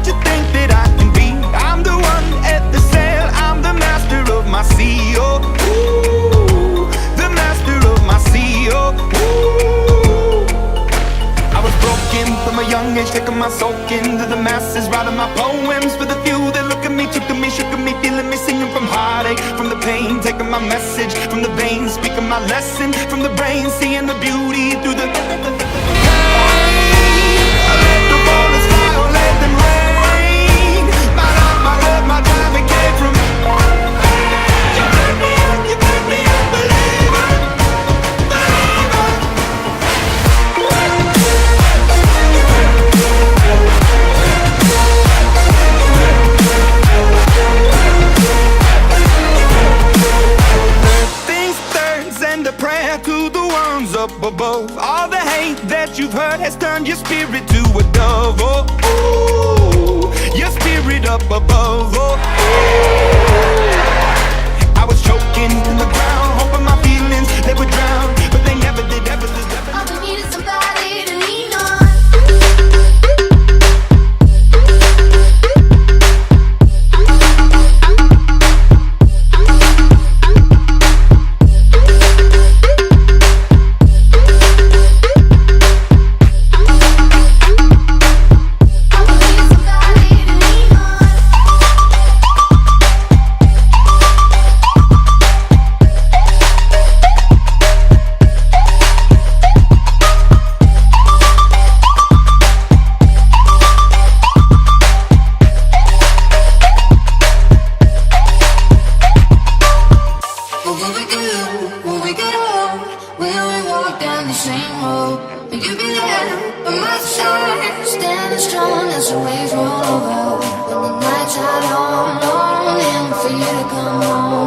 what you think that I can be. I'm the one at the sail, I'm the master of my sea. Oh, ooh, the master of my sea. Oh, ooh. I was broken from a young age, taking my soul into the masses, writing my poems for the few that look at me, took to me, shook at me, feeling me, singing from heartache, from the pain, taking my message from the veins, speaking my lesson from the brain, seeing the beauty through the pain. I let the bullets fly, or let them rain. My love, my time, it came from you. Pick me up, believer, believer. Things, thirds, and a prayer to the ones up above. All the hate that you've heard has turned your spirit to a dove. Oh, ooh, your spirit up above. Oh, ooh. I was choking in the ground, hoping my feelings they would drown, but they never did. Ever did. All we need is somebody to lean on. When we get old, will we walk down the same road? Will you be there by my side, standing strong as the waves roll over? When the nights are long, longing for you to come home.